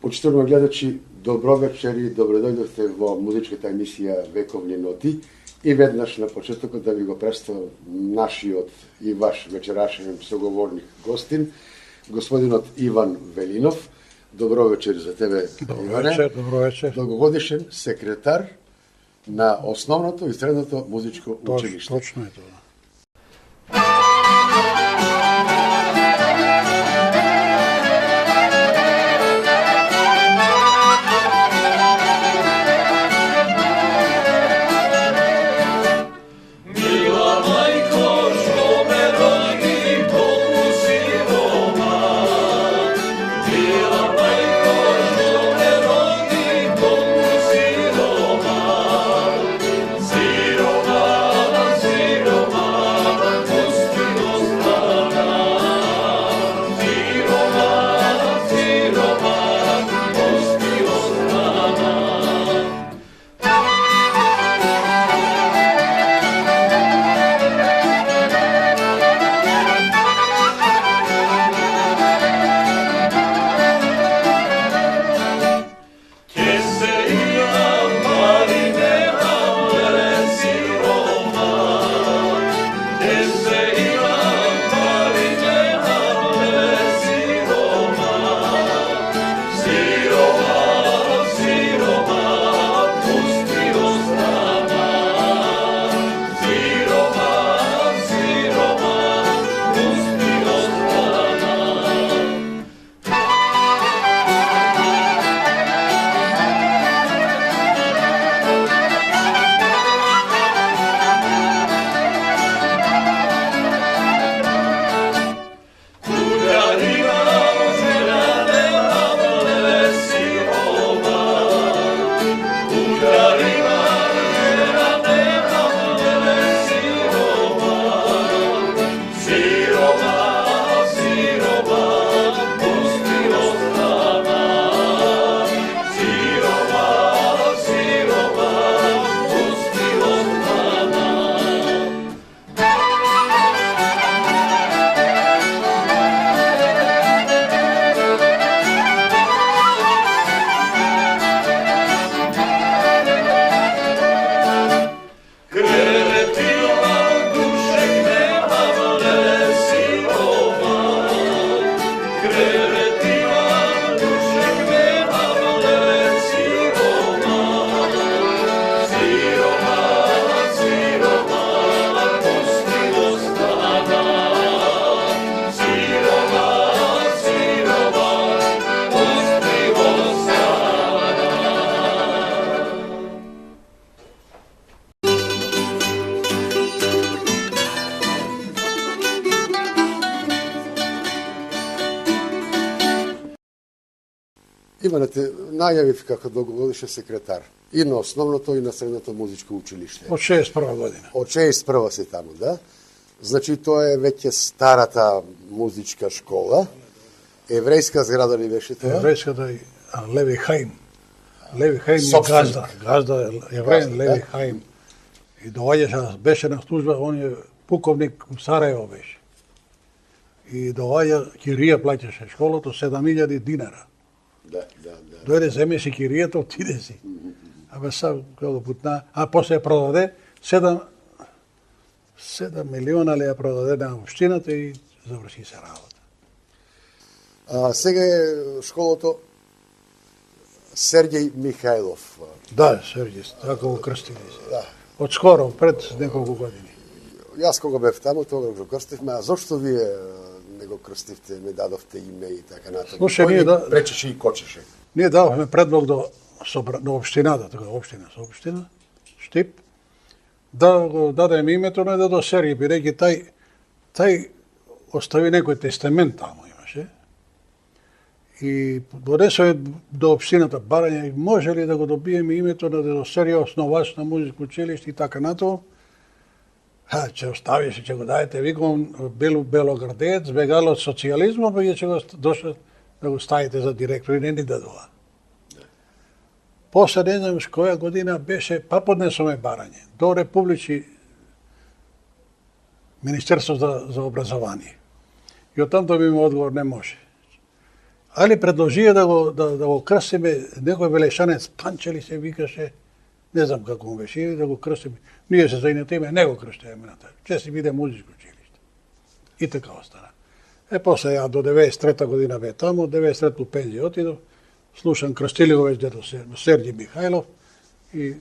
Почитувани гледачи, добро вечер и добредојдовте во музичката емисија Вековни ноти и веднаш на почетокот да ви го представам нашиот и ваш вечерашен соговорник гостин, господинот Иван Велинов. Добро вечер за тебе, Иване. Добро вечер. Долгогодишен секретар на основното и средното музичко училиште. Точно е тоа. Иване, најавив како долгогодишен секретар и на основното и на средното музичко училиште. Од 61 година. Од 61 си таму, да? Значи тоа е веќе старата музичка школа. Еврејска зграда ли беше тоа? Еврејската и Леви Хаим. Леви Хаим е Собственик. Газда евреин Леви Хаим. И доаѓаше, беше на служба, он е пуковник у Сараево беше. И доаѓа, кирија плаќаше школото 7000 динара. Да. Дојде, земе си киријата, отиде си. Абе сам, како путна, а после ја продаде 7 милиона ли ја продаде на општината и заврши се работа. Сега е школото Сергеј Михајлов. Да, Сергеј, така го крстили се. Да. Од скоро, пред неколку години. Јас кога бев таму, тогаш го крстивме, а зошто вие не го крстивте, не дадовте име и така натаму? Слушај, ние да... пречеше и кочеше. Ние дававме предлог до општината, така општина со општина, Штип, да го дадеме името на дедо Сергеј, бидејќи тај остави некој тестамент таму имаше. И донесоме до општината барање, може ли да го добиеме името на дедо Сергеј, основач на музичко училиште и така натаму. Ќе оставише, ќе го дадете, викам, Белоградец, бегал од социјализмот, па ќе го дошле да го ставите за директор и не ни дадува. После не знам која година беше, па поднесоме барање до Републичи Министерство за образование. И оттам добиме одговор не може. Али предложија да го крстиме некој Велешанец Панчели се викаше, не знам како му беше, да го крстиме. Ние се заинатиме, не го крштиме на тај. Че си биде музичко училиште. И така остана. После ја до 93 година бе таму, 93 пензија отидов, слушам крстили го веќе дедо Серги Михајлов и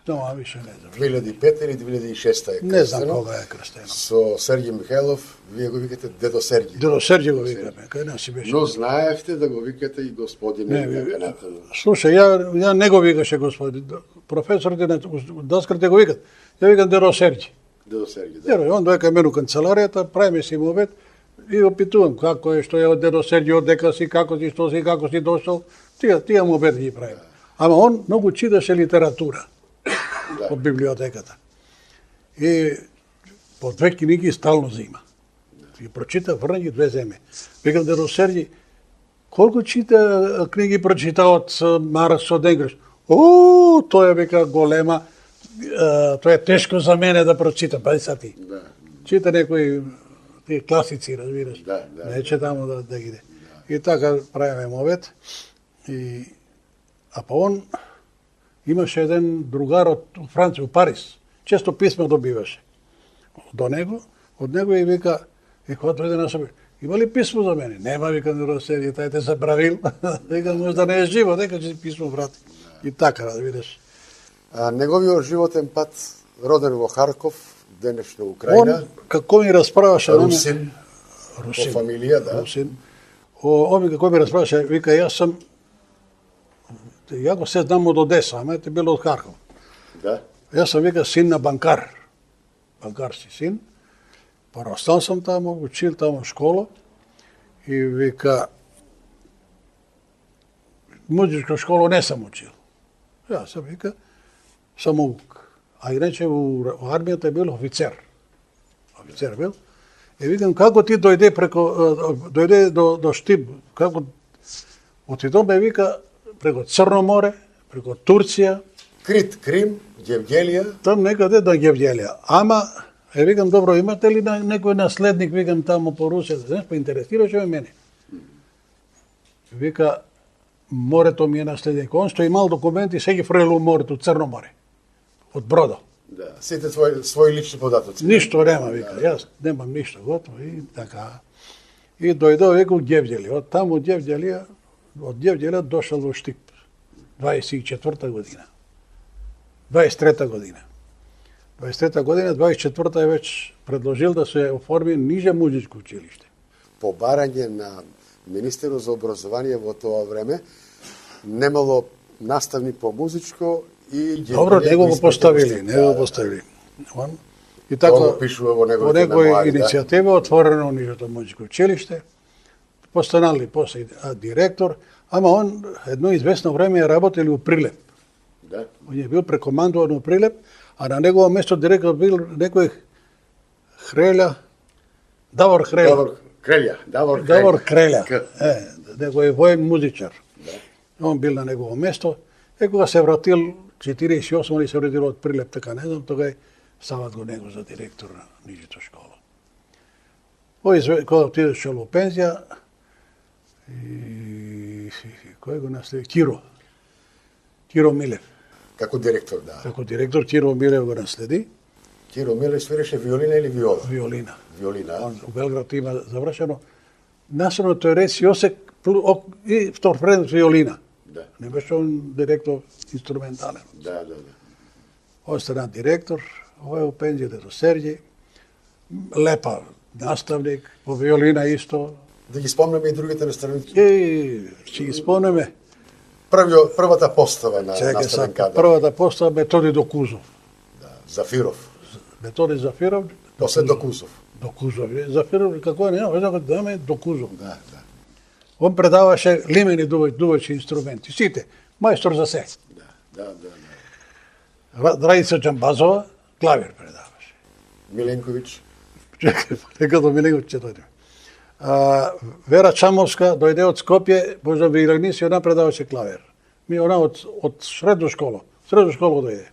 дома више не знам. 2005 или 2006 е крстено. Не знам кога е крстено. Со Серги Михајлов, вие го викате дедо Серги. Дедо Серги го викаме, кај нас си беше. Но знаевте да го викате и господине натаму. Слушај, ја не го викаше господин. Професорите на доскарите го викат. Ја викам дедо Серги. Дедо Серги, да. Дедо, он дојка мене у канцеларијата, правиме си му обед и опитувам како е, што е од дедо Серги, од дека си, како си, што си, како си дошол. Тие му обед ги правим. Ама он многу читаше литература од библиотеката. И по 2 книги стално зима. И прочита, врна ги 2 земе. Викам дедо Серги, колку чита книги прочита од Маркс, од Енгелс? О, тоа е века голема, тоа е тешко за мене да прочитам, па са ти. Да. Чита некои тие класици, разбираш. Да. Не четамо да иде. И така правиме мовет. А па он имаше еден другар од Франција, у Париз. Често писма добиваше до него, од него и вика, кога дојде на себе, има ли писмо за мене? Нема, вика, дедо Серги, тај те забравил. Вика, може да не е живо, дека ќе писмо врати. И така, да видиш. Неговиот животен пат, роден во Харков, денешна Украина. Он, како ми расправаше... Русин, по фамилија, да. Русин. Он како ми расправаше, вика, ја го се знам од Одеса, ама е било од Харков. Да. Јас сум, вика, син на банкар. Банкар си син. Порастал сам таму, учил таму школа. И вика, музичка школа не сам учил. Јас сам, вика, самоук. А иначе во армијата е бил офицер. Офицер бил. И викам, како ти дојде до Штип, како отидоме, вика, преко Црно море, преко Турција. Крит, Крим, Гевгелија. Там некаде до Гевгелија. Ама, викам, добро, имате ли некој наследник, викам, таму по Русија, знаеш, па интересираше ме мене. Вика, морето ми е наследник. Он што имал документи, се ги фрело морето, Црно море. Од бродо. Да, сите своји лични податоци. Ништо нема, вика, јас немам ништо готово и така. И дојдо веќе у Гевгелија. Од таму од Гевгелија дошол во Штип. 24 година. 23 година. 23 година, 24 е веќе предложил да се оформи ниже музичко училиште. По барање на министерот за образование во тоа време, немало наставник по музичко и... Добро, него го поставили, И така, тоа го пишува во неговите некој мемуари, иницијатива отворено нижето музичко училиште, постанали после директор, ама он едно известно време работели у Прилеп. Да. Он е бил прекомандуван у Прилеп, а на негово место директор бил некој Давор Крелја. Давор Крелја. Некој воен музичар. Да. Он бил на негово место. Кога се вратил 48 или се вратил од Прилеп, така не знам, тога стават го него за директор на нижето школа. Кога отидеше во пензија, и кој го наследи? Киро Милев. Како директор, да. Како директор Киро Милев го наследи. Киро Милев свиреше виолина или виола? Виолина. Виолина. У Белград има завршено наставно теорец Јосек и втор предмет виолина. Да. Не беше он директор инструментален. Да. Остана директор, овој у пензија дедо Серги. Лепа наставник, по виолина исто. Да ги спомнеме и другите наставници. Ќе ги спомнеме. Првата постава на наставен кадар. Првата постава Методи Докузов. Да, Зафиров. Методи Зафиров. После Докузов. Зафиров, како е, не, да ме Докузов. Да. Он предаваше лимени дувачи инструменти. Сите. Мајстор за се. Да. Драјица Джамбазова, клавир предаваше. Миленковиќ. Чекај, нека до Миленковиќ ќе дојде. Вера Чамовска дојде од Скопје, Божа Вилагнис и она предаваше клавир. Она од средно школа дојде.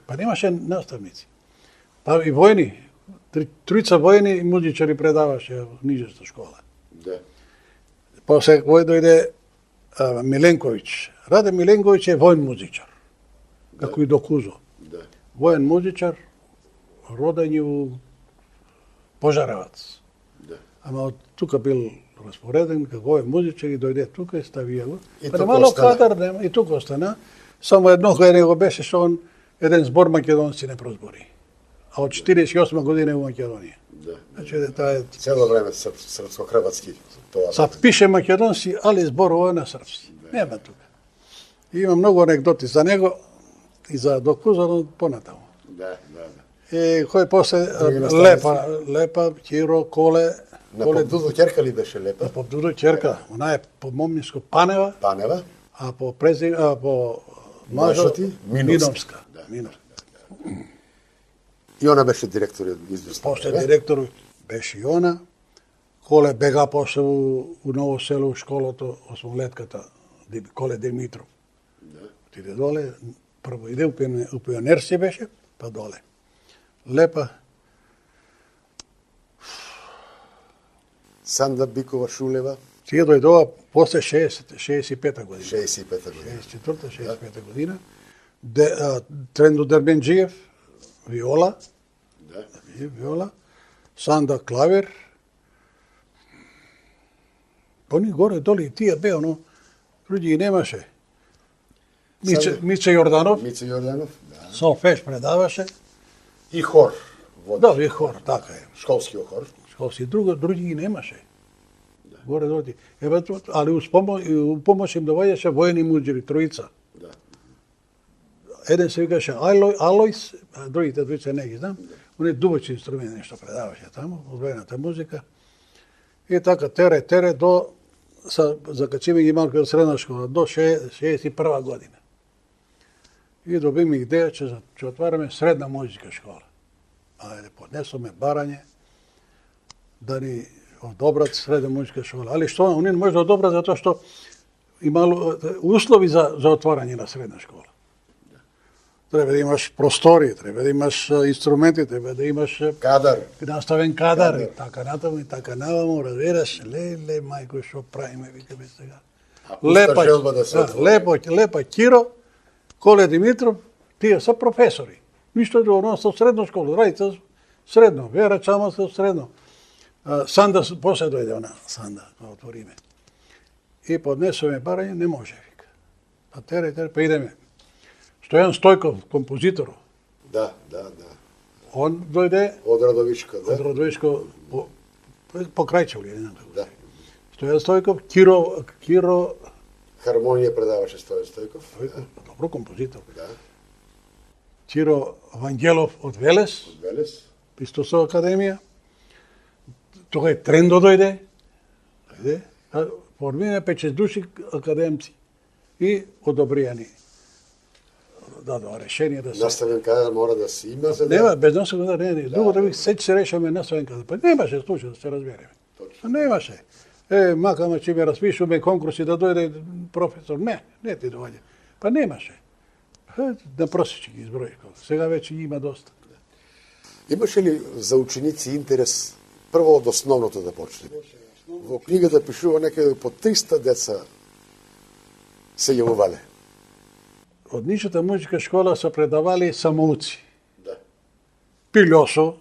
Па немаше наставници. Па и војни, тројца војни и музичари предаваше во нижеста школа. Да. После кој дојде Миленковиќ. Раде Миленковиќ е воен музичар. Како и Докузо. Да. Воен музичар, роден у Пожаревац. Да. Ама од тука бил распореден како воен музичар и дојде тука и ставија го. И Па тука немало остана. кадар нема и тука остана. Само едно кај него беше што он еден збор македонци не прозбори. А од 48 година е во Македонија. Да. Значи таа е Цело време српско-хрватски тоа. Са пише македонски, али зборува на српски. Нема тука. И има многу анекдоти за него и за Докузо, но понатаму. Да. И кој после Други наставници? Лепа, Киро, Коле, На Попдудо ќерка ли беше Лепа? по Дудо ќерка, она е по моминско Панева, Панева? а по по Машоти? Миновска. Да. Миновска. И она беше директор известно. После директор беше и она. Коле бега после у Ново село у школото, осмолетката, Коле Димитров. Да. Отиде доле, прво иде у пионерси беше, па доле. Лепа, Санда Бикова Шулева, тие дојдова после 65 година. 65 година. 64-та, 65 година. Трендо Дербенджиев, виола, Да. виола, Санда клавир. Они горе доле и тие беа, но други немаше. Мице Јорданов, Мице Јорданов, да. солфеж предаваше. И хор. Води. Да, ви хор, така е. Школски хор. Школски други ги немаше. Горе доти. Али у помош им доваѓаше воени муџери, тројца. Да. Еден се викаше Алојс, а другите двојца не ги знам. Он е дубоч инструмент нешто предаваше таму, одвоената музика. И така тере до закачиме ги малку од средна школа до 61 година. И добиме идеја че отвараме средна музичка школа. Ајде поднесоме барање да ни одобрат средна музичка школа. Али што они не може да одобрат затоа што имало услови за отварање на средна школа. Треба да имаш простори, треба да имаш инструменти, треба да имаш Кадар. наставен кадар, и така натаму и така наваму, разбираш, леле, мајко, што правиме, викаме сега. А пуста желба да се отвори. Лепа Киро, Коле Димитров, тие се професори. Ништо друго, но со средно школа, Рајца средно, Вера Чамаска средно. Санда, после дојде она, Санда, да отвориме. И поднесоме барање, не може, вика. Па тере, па идеме. Стојан Стојков, композитор, Да. он дојде Од Радовишка, од да. Радовишко по Крајчево, не знам како. Да. Стојан Стојков, Киро Хармонија предаваше Стојан Стојков. добро композитор. Да. Киро Вангелов од Велес, Од Велес. исто со академија. Тој Трендо дојде. Формираме 5-6 души академци и одобријани. Дадоа решение да се... Наставен кадар мора да се има за да... Нема, без наставен кадар, не. Друго да ви сеќа се решаме наставен кадар. Па немаше случај да се разбереме. Точно. Немаше. Макама ќе ме распишуваме конкурси да дојде професор. Не ти доаѓа. Па немаше. На просечи ги изброи. Сега веќе ги има доста. Имаше ли за ученици интерес прво од основното да почне? Во книгата пишува некаде по 300 деца се јавувале. Од Нишата музичка школа се предавали самоуци. Да. Пилјосо,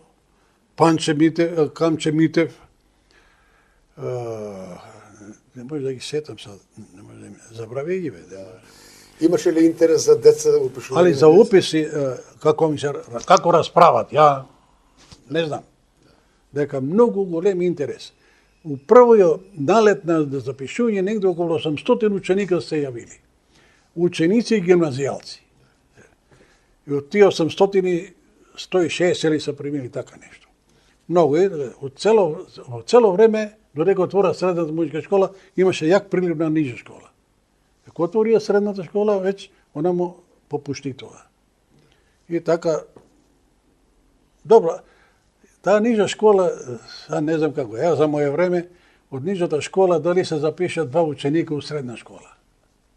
Камче Митев, не може да ги сетам сад, не може да ги забрави ги бе. Имаше ли интерес за деца упишување? Али за уписи, како расправат, ја не знам. Дека многу голем интерес. У првиот налет на запишување негде околу 800 ученика се јавили. Ученици и гимназијалци. И од тие 800 160 или се примили така нешто. Многу е, од цело време, додека отвора средната музичка школа, имаше јак прилив на нижа школа. Ако отворија средната школа, веќе она му попушти тоа. И така, добро, таа нижа школа, не знам како, ја за моје време, од нижата школа дали се запишат 2 ученика у средна школа.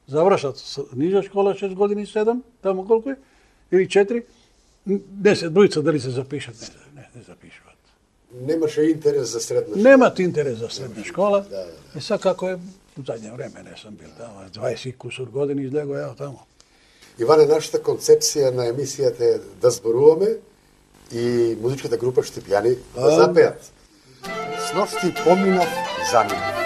Завршат нижа школа 6 години 7, таму колку е, или 4, не се двојца дали се запишат, не запишуваат. Немаше интерес за средна школа. Немат интерес за средна школа. Да. И сега како е, U zadnje vreme ne sam bil tamo, 20 и кусур години излего ја тамо. Иване, нашата концепција на емисијата е да зборуваме и музичката група Штипјани да запеат. Сношти поминав заминав.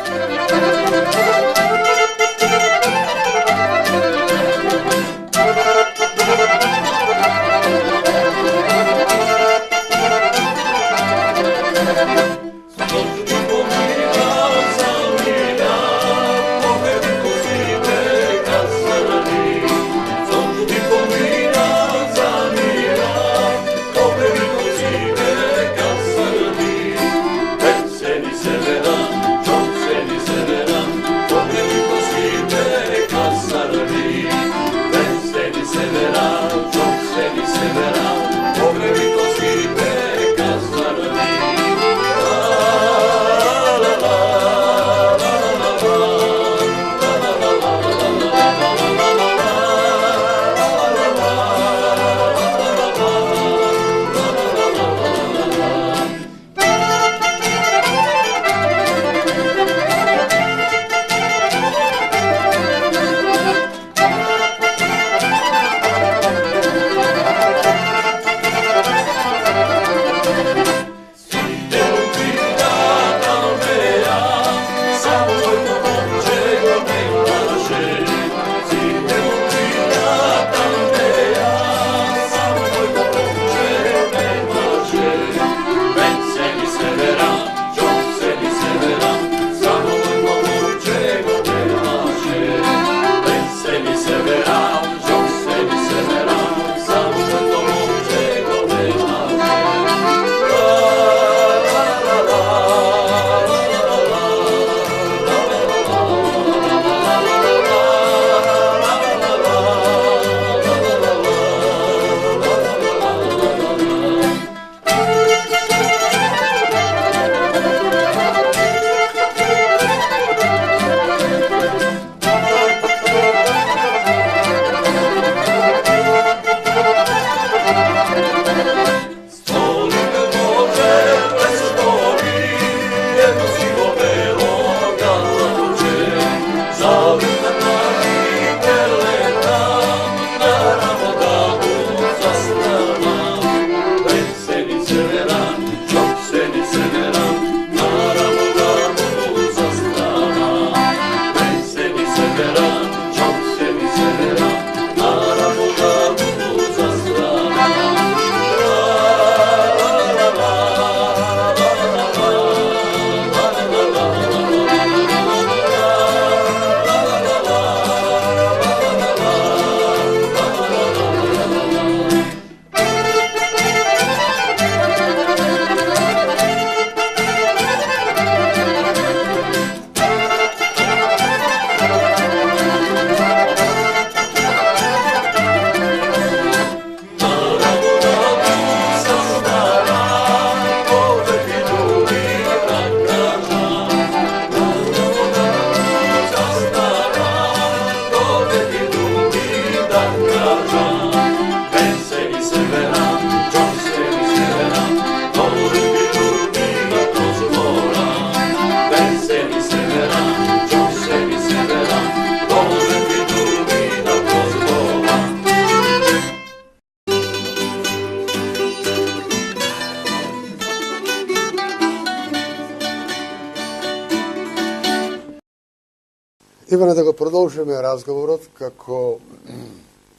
Иване, да го продолжиме разговорот, како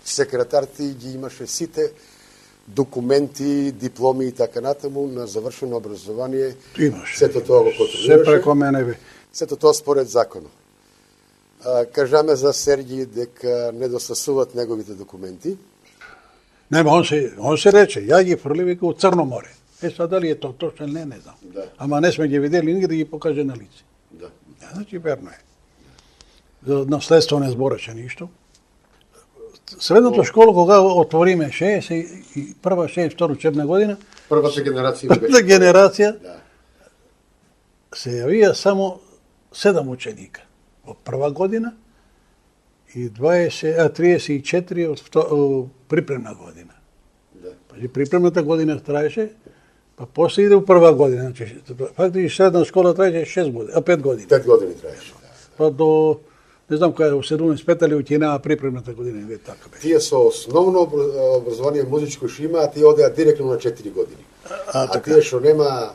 секретар ти ги имаше сите документи, дипломи и така натаму на завршено образование. Имаше. Сето тоа го контролираше. Се преко мене би. Сето тоа според законот. Кажаме за Сергиј дека недостасуваат неговите документи. Нема, он се рече, ја ги фрлив вика у Црно море. Сега дали е тоа точно, не знам. Да. Ама не сме ги видели нигде да ги покаже на лице. Да. Значи верно е. За наследство не збореше ништо. Средната школа, кога отвориме 61 62 учебна година, Првата генерација првата генерација Да. се јавија само 7 ученика од прва година и 34 од припремна година. Да. Пази припремната година траеше, па после иде у прва година. Значи, фактички средна школа траеше 6 години, 5 години. 5 години траеше. па до не знам која во 75 или ќе припремната година, не така бе. Тие со основно образование музичко што имаат, тие одеа директно на 4 години. А тие што нема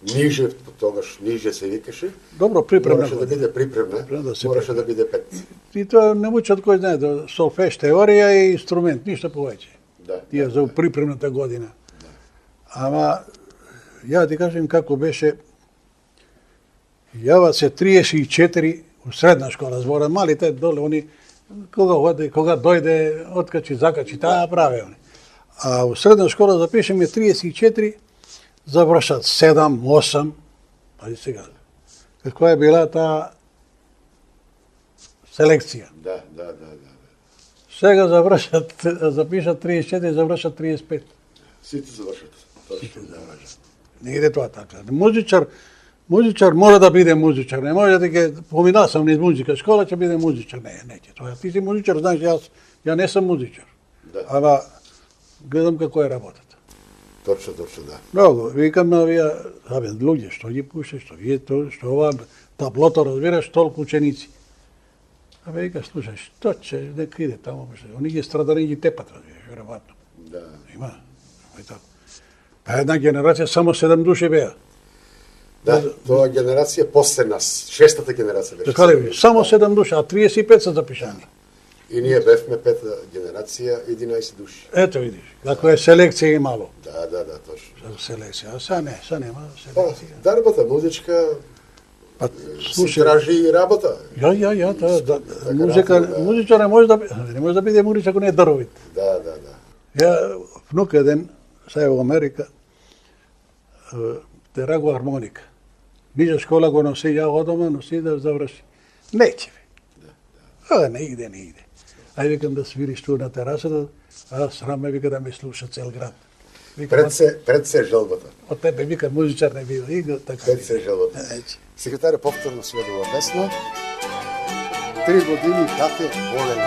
ниже, тогаш ниже се викаше. Добро, припремна. Мораше да биде припремна, мораше да биде 5. И тоа не учат кој знае, да солфеж, теорија и инструмент, ништо повеќе. Да. Тие за припремната година. Да. Ама ја ти кажем како беше. Јава се 34 у средна школа, збора малите доле они кога оди, кога дојде, откачи, закачи, таа праве они. А у средна школа запишеме 34, завршат 7, 8, пази сега. Како е била таа селекција. Да. Сега запишат 34, завршат 35. Сите завршат. Сите завршат. Не иде тоа така. Музичар мора да биде музичар. Не може да ќе поминал сам низ музика школа, ќе биде музичар. Не ќе. Тоа ти си музичар, знаеш, ја не сум музичар. Да. Ама гледам како е работата. Точно, да. Многу, викам на овие, луѓе што ги пуше, што вие тоа, што ова таблото разбираш толку ученици. Абе вика, слушај, што ќе, нека иде таму, они ги страдани ги тепат, разбираш, веројатно. Да. Има, така. Па една генерација само 7 души беа. Да, тоа генерација после нас, шестата генерација беше. Така ли, само 7 души, а 35 се запишани. И ние бевме пета генерација, 11 души. Ето видиш, како е селекција имало. Да, точно. Селекција, а са нема Па, селекција. дарбата музичка Па, се слушај, тражи и работа. Музичар не може да биде музичар ако не е даровит. Да. Ја внук еден, сега во Америка, терагу армоника. Ниже школа го носи, ја одома, носи да заврши. Неќе ви. Не иде. Ај викам да свириш ту на терасата, а срам ме вика да ме слуша цел град. Пред се желбата. Од тебе вика музичар не бива. И така. Пред се желбата. Секретаре повторно сведува песна. 3 години кафе болен.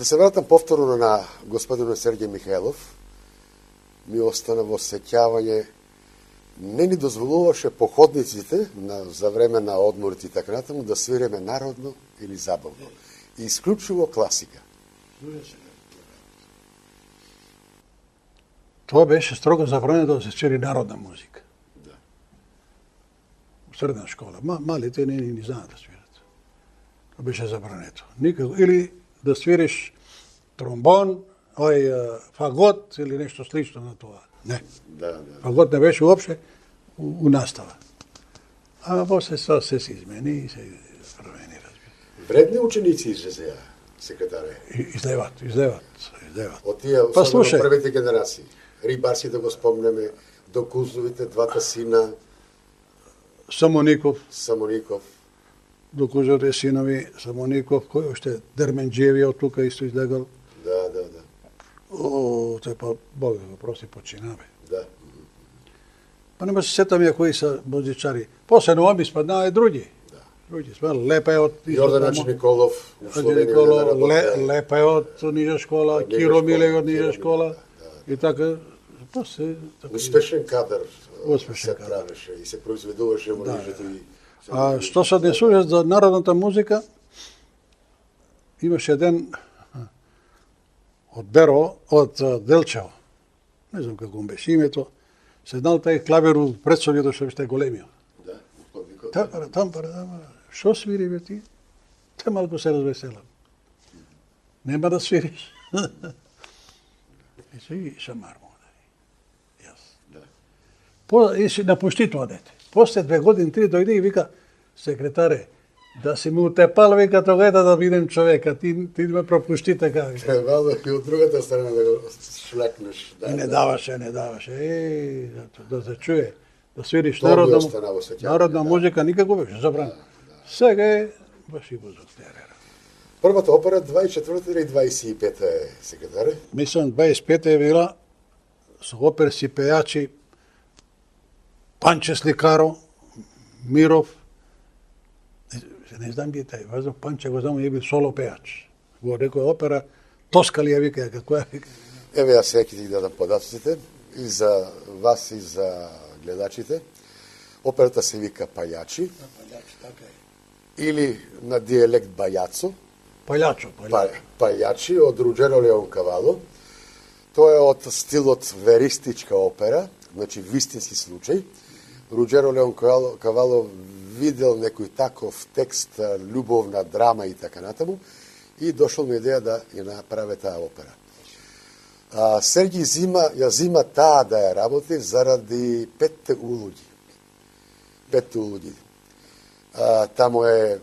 Да се вратам повторно на господинот Сергеј Михајлов, ми остана во сеќавање, не ни дозволуваше походниците за време на одморите и така натаму да свиреме народно или забавно. И исклучиво класика. Тоа беше строго забрането да се свири народна музика. Да. В средна школа. Малите не знаат да свират. Тоа беше забрането. Никако. Или да свириш тромбон, фагот или нешто слично на тоа. Не. Да. Фагот не беше уопште у настава. А после се измени и се промени, разбира. Вредни ученици излезеа, секретаре. Излеват. Од тие, особено првите генерации. Рибарски да го спомнеме, до Кузовите, двата сина. Самоников, до Кузовите синови, Самоников, кој уште Дерменџиеви од тука исто излегал. Да. Тој па Бог да го прости, почина, бе. Да. Па нема се сетам ја кои са музичари. После нови спаднаа и други. Да. Други спаднаа Лепеот. Јордан Николов, у Словенија. Лепеот Нижа школа, Киро Милеј од Нижа школа. И така, после... Успешен кадар се правеше и се произведуваше во Нижето и... А што се однесува за народната музика, имаше еден од Беро, од Делчево, не знам како му беше името, се знал тај клавиру предсолјето што беше големиот. Да, тампара, што свири бе ти? Те малку се развеселам. Нема да свириш. И си шамар му да. Јас. И си напушти тоа дете. После 2 години, 3 дојде и вика, секретаре, да си му утепал, вика, тогава да видим човека, ти ме пропушти така. Требало и од другата страна да го шлекнеш. Не даваше. Да се чуе, да свириш народна музика, никако беше забрано. Сега е баш и бузок терера. Првата опера 24 или 25 е, секретаре? Мислам, 25 е била со оперски пејачи Панче Сликаро, Миров, не знам би тај, важно Панче го знам, е бил соло пејач. Во некоја опера, Тоскали ја вика, како ја вика. Еве јас сега ќе ти дадам податоците и за вас и за гледачите. Операта се вика Пајачи. Или на дијелект Бајацо. Пајачи од Руџеро Леонкавало. Тоа е од стилот веристичка опера, значи вистински случај. Руџеро Леонкавало видел некој таков текст, љубовна драма и така натаму, и дошол на идеја да ја направи таа опера. Сергеј ја зима таа да ја работи заради 5 улуѓи. 5 улуѓи. Таму е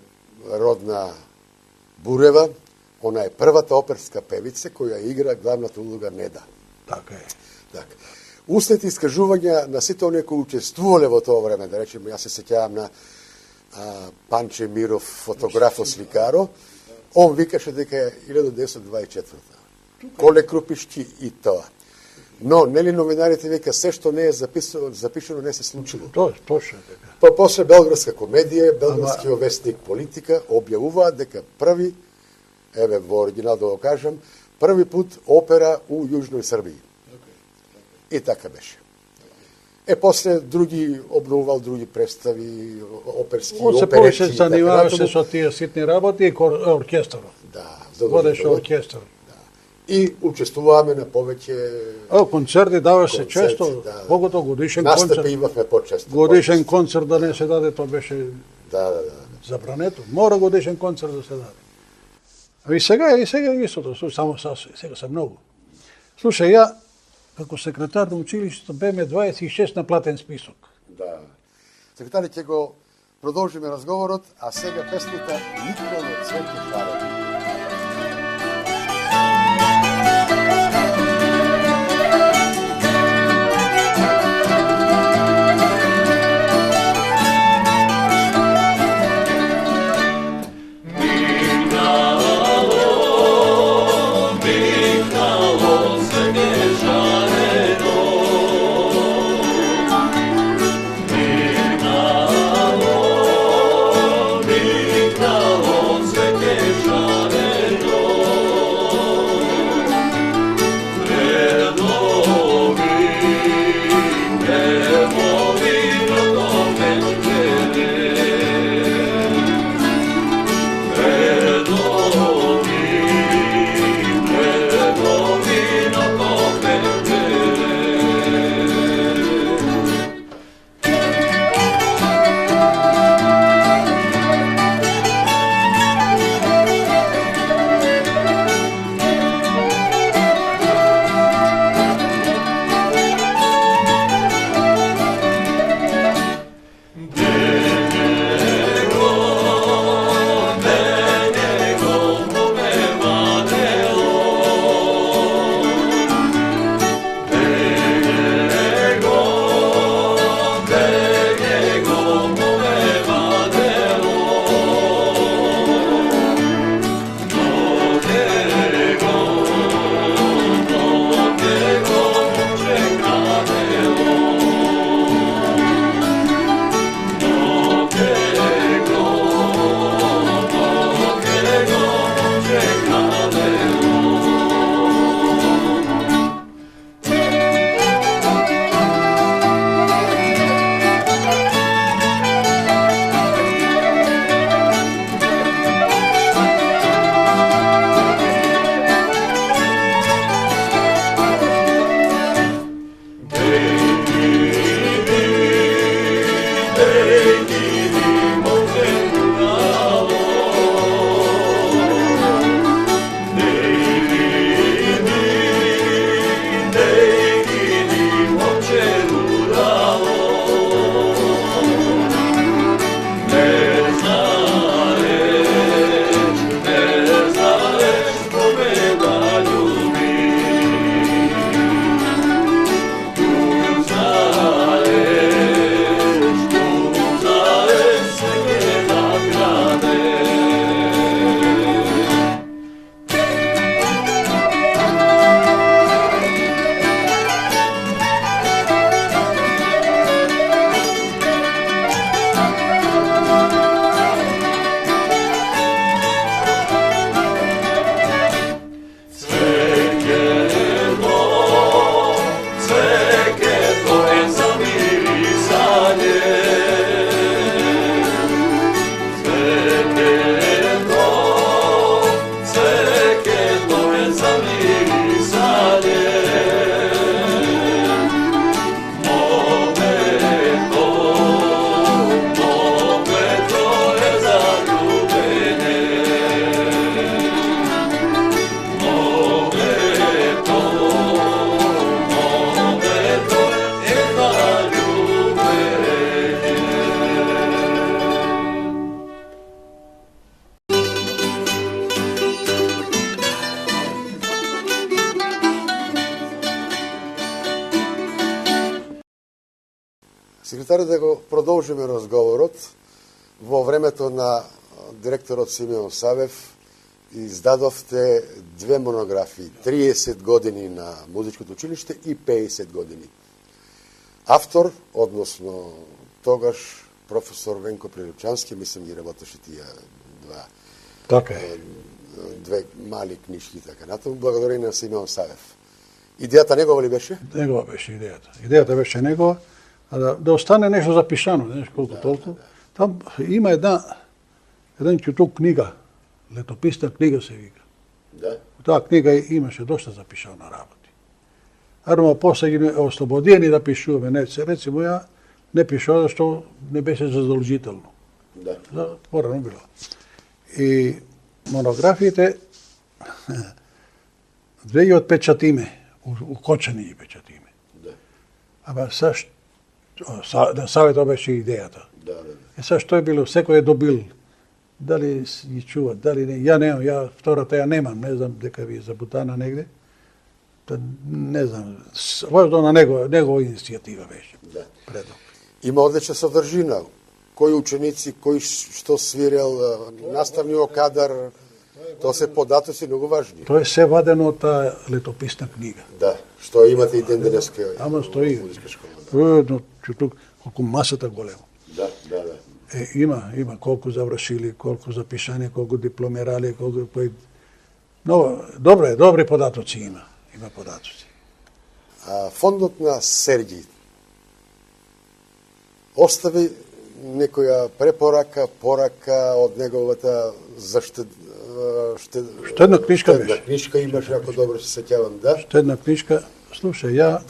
родна Бурева, она е првата оперска певица која игра главната улога Неда. Така е. Така. Услед искажувања на сите оние кои учествувале во тоа време, да речеме, јас се сеќавам на Панче Миров, фотографо сликаро, он викаше дека е 1924. Коле Крупишки и тоа. Но, нели новинарите века, се што не е запишено не се случило. Точно така. Па после Белградска комедија, Белградскиот вестник Политика објавуваат дека први, еве во оригинал да го кажам, први пат опера у Јужној Србија. И така беше. После други обновувал други представи, оперски, оперети. Се повеќе занимаваше со тие ситни работи и оркестарот. Да, водеше оркестар. И учествуваме на повеќе концерти даваше често, поготово годишен концерт. Настапи имавме почесто. Годишен концерт да не се даде, тоа беше забрането. Мора годишен концерт да се даде. А и сега истото, само сега се многу. Слушај, ја како секретар на училиштето беме 26 на платен список. Да. Секретари, ќе го продолжиме разговорот, а сега песната Николо Цвети Шареви. Mikalo, svete žare. Секретаре, да го продолжиме разговорот. Во времето на директорот Симеон Савев издадовте две монографии, 30 години на музичкото училиште и 50 години. Автор, односно тогаш професор Венко Прилипчански, мислам ги работеше тие две мали книжки така натаму, благодарение на Симеон Савев. Идејата негова ли беше? Негова беше идејата. Идејата беше негова, а да остане нешто запишано, знаеш колку толку. Там има еден чуток книга, летописна книга се вика. Да. Таа книга имаше дошта запишано работи. Арма после ги ослободени да пишуваме, не се рецимо ја не пишува што не беше задолжително. Да. Порано било. И монографиите две ги отпечатиме, укочени ги печатиме. Да. Ама на Саветот беше идејата. Да. Сега што е било, секој е добил. Дали ги чува, дали не. Ја немам, ја втората ја немам, не знам дека ви е забутана негде. Не знам, важно на негова иницијатива беше. Да. Предок. Има одлична содржина. Кои ученици, кои што свирел, наставниот кадар, тоа се податоци многу важни. Тоа е се вадено од таа летописна книга. Да, што имате и ден денеска. Ама стои. Едно чуток, колку масата големо. Да. Има колку завршили, колку запишани, колку дипломирали, колку но добри податоци има. Има податоци. Фондот на Сергиј остави некоја порака од неговата Штедна книжка беше. Штедна книжка имаше, ако добро се сеќавам, да? Штедна книжка, слушај,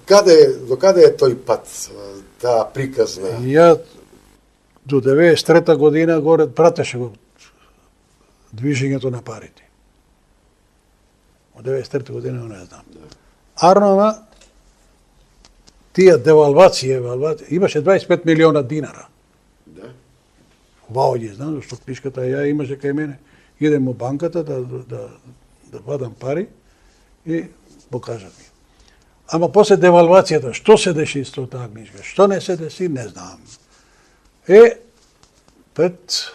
До каде е тој пат, таа приказна? Ја до 93 година горе пратеше го движењето на парите. Од 93 година не знам. Арнова тие девалвација, имаше 25 милиона динара. Да. Ваоѓе, знам, зашто книжката ја имаше кај мене. Идем у банката да вадам пари и покажат ми. Ама после девалвацијата, што се деши со таа книжка? Што не се деси, не знам. Пред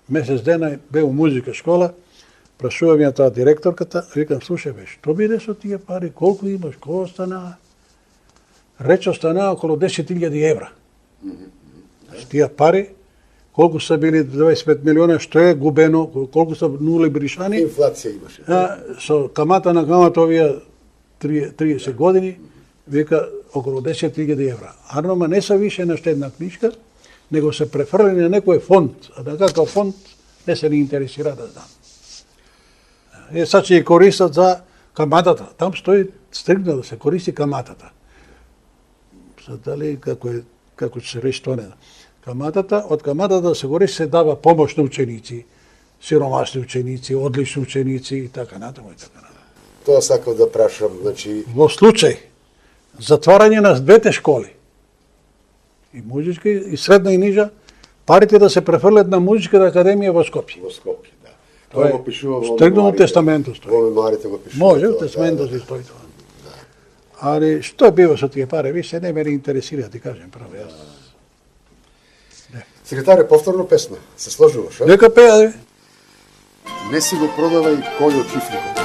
месец дена бе у музика школа, прашувам ја таа директорката, викам, слушај бе, што биде со тие пари, колку имаш, кој останаа? Реч останаа околу 10.000 евра. Тие пари, колку са били 25 милиона, што е губено, колку са нули бришани. Инфлација имаше. Со камата на камата овие 30 години, вика околу 10.000 евра. Арнома не са више на штедна книжка, него се префрлени на некој фонд, а на какав фонд не се ни интересира да знам. Сад ќе ја користат за каматата. Там стои стрикно да се користи каматата. Дали како ќе се реши тоа не знам. каматата, од каматата се гори се дава помош на ученици, сиромасни ученици, одлични ученици и така натаму и така натаму. Тоа сакав да прашам, значи Во случај затварање на двете школи, и музичка и средна и нижа, парите да се префрлат на музичката академија во Скопје. во Скопје, да. Тоа го пишува во стригно во мемуарите. тестаментот стои. Во мемуарите го пишува. Може, во тоа, тестаментот да, си стои тоа. Али што бива со тие пари, више не ме интересира, ти кажем право јас. Секретаре, повторно песна. Се сложуваш, а? Нека пеа, бе. Не си го продавај Колјо Чифликот.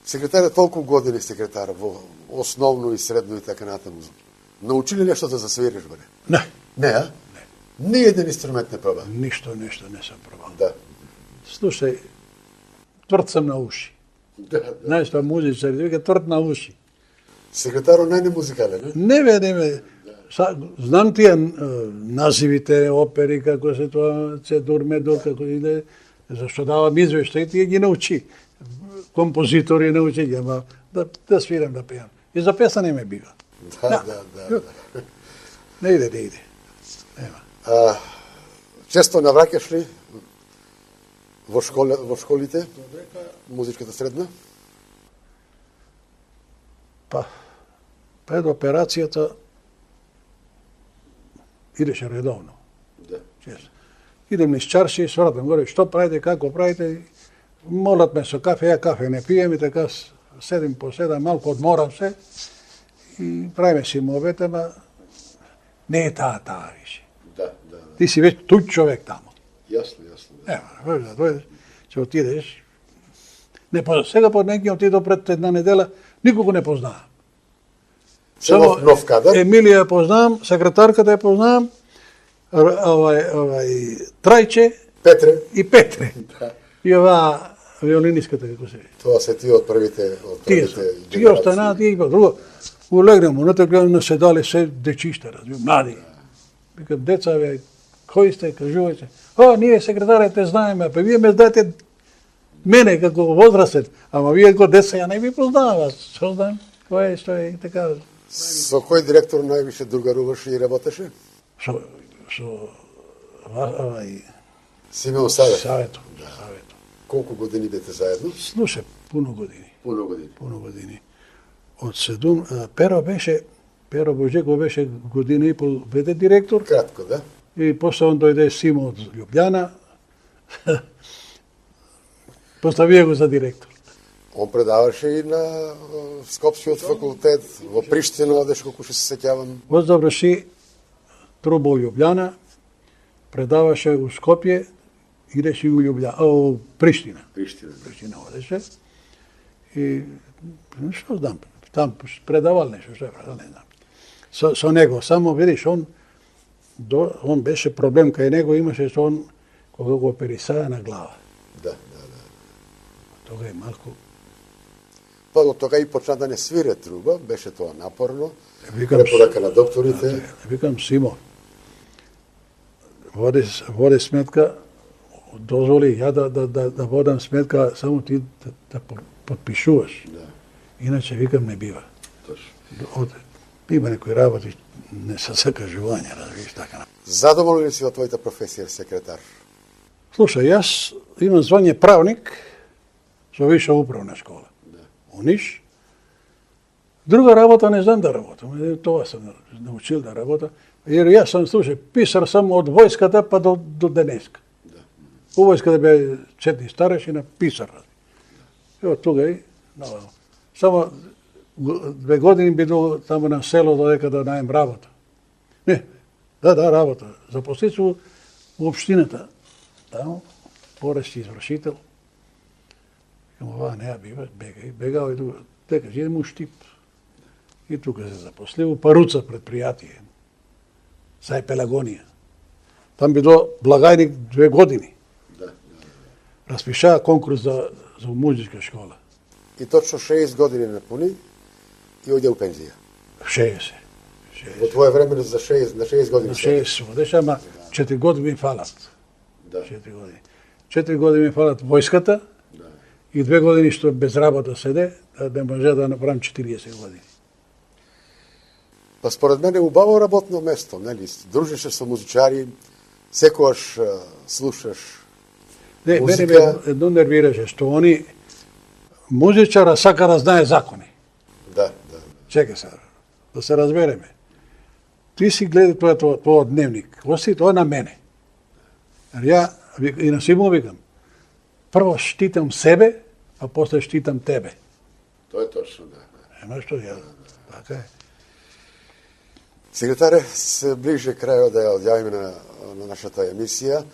Секретарът толку години секретар во основно и средно и така натаму. Научи ли нешто да засвириш, бре? Не. Не, а? Не. Ни еден инструмент не проба. Ништо не сам пробал. Да. Слушај, тврд сам на уши. Да, да. Знаеш тоа музичари, вика тврд на уши. Секретарот не е музикален, не? Не бе. Знам тие називите опери, како се тоа Цедур, Медур, како иде, зашто давам извештај, тие ги научи. Композитори научи ги, ама да свирам, да пеам. И за песна не ме бива. Да. Не иде. Нема. Често навраќаш ли во школите, музичката средна? Па, пред операцијата идеше редовно. Да. Често. Идем низ чарши, свратам горе, што правите, како правите, молат ме со кафе, ја кафе не пием и така седим по седам, малку одморам се и правиме си мовет, ама не е таа више. Да. Ти си веќе туѓ човек тамо. Јасно. Ема, да дојдеш, ќе отидеш. Сега по неки отидо пред една недела, никого не познавам. Само нов кадар. Емилија ја познавам, секретарката ја познавам, Трајче Петре. и Петре. Да. И ова виолиниската како се. Тоа се тие од првите Тие останаа, тие па друго. Улегнем, унатре гледам на седале се дечишта, разбирам, млади. Викам, деца, бе, кои сте, кажувајте. Ние секретарите знаеме, па вие ме знаете мене како возрастен, ама вие како деца ја не ви познавам, што знам, кој е, што е и така. Со кој директор највише другаруваше и работеше? Со Симеон Савет. Савето. Колку години бете заедно? Слушай, пуно години. Пуно години. Од 7, Перо Божеков беше година и пол беде директор. Кратко, да? И после он дојде Симо од Лјубљана. Поставија го за директор. Он предаваше и на Скопскиот факултет, во Приштина, одеш колку се сеќавам. Заврши Трубо Лјубљана, предаваше у Скопје, идеше у Лјубљана, Приштина. Приштина одеше. И што знам, там предавал нешто, што предавал, не знам. Со него, само видиш, он беше проблем кај него, имаше што он, кога го оперисаа на глава. Да. Тога е малку. Па од тога и почна да не свире труба, беше тоа напорно. Препорака на докторите. Викам, Симо, води сметка, дозволи ја да водам сметка, само ти да подпишуваш. Да. Иначе, викам, не бива. Точно. Има некои работи, не се закажување, разбираш, така. Задоволен ли си од твојата професија секретар? Слушај, јас имам звање правник со виша управна школа. Да. У Ниш. Друга работа не знам да работам. Тоа сум научил да работам. Jer ja sam, slušaj, pisar sam od vojskата pa do денеска. Да. U vojskата бе четни старешина, pisar. Evo тука и, само 2 години бидол тамо на село додека да најем работа. Не, да, работа. Запослив се у општината. Тамо, порески извршител. Камо, ова неа бива, бегао и тука. Дека, идем у Штип. И тука се запослив у Паруца предпријатие. Сај Пелагонија. Там бидо благајник 2 години. Да. Распишаа конкурс за музичка школа. И точно 6 години напуни и оѓе у пензија. 60. Во твое време на 6 години. На 6 одеше, ама 4 години ми фалат. Да. 4 години. 4 години ми фалат војската. Да. И 2 години што без работа седе, да може да направам 40 години. Па според мене убаво работно место, нели? Дружеше со музичари, секогаш слушаш Не, музика. мене ме едно нервираше, што они музичара сака да знае закони. Да. Чекай сега, да се разбереме. Ти си гледа тоа дневник, оси тоа на мене. Ја и на Симо викам, прво штитам себе, а после штитам тебе. Тоа е точно, да. Ема што ја, така е. Секретаре, се ближе крајот да ја одјавиме на нашата емисија.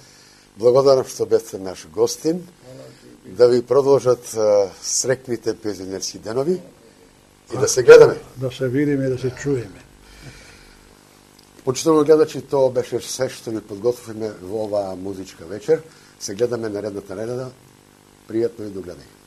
Благодарам што бевте наш гостин. Да ви продолжат срекните пензионерски денови и да се гледаме. Да се видиме и да се чуеме. Почитувани гледачи, тоа беше се што ви подготвивме во оваа музичка вечер. Се гледаме наредната неделя. Пријатно и до гледање.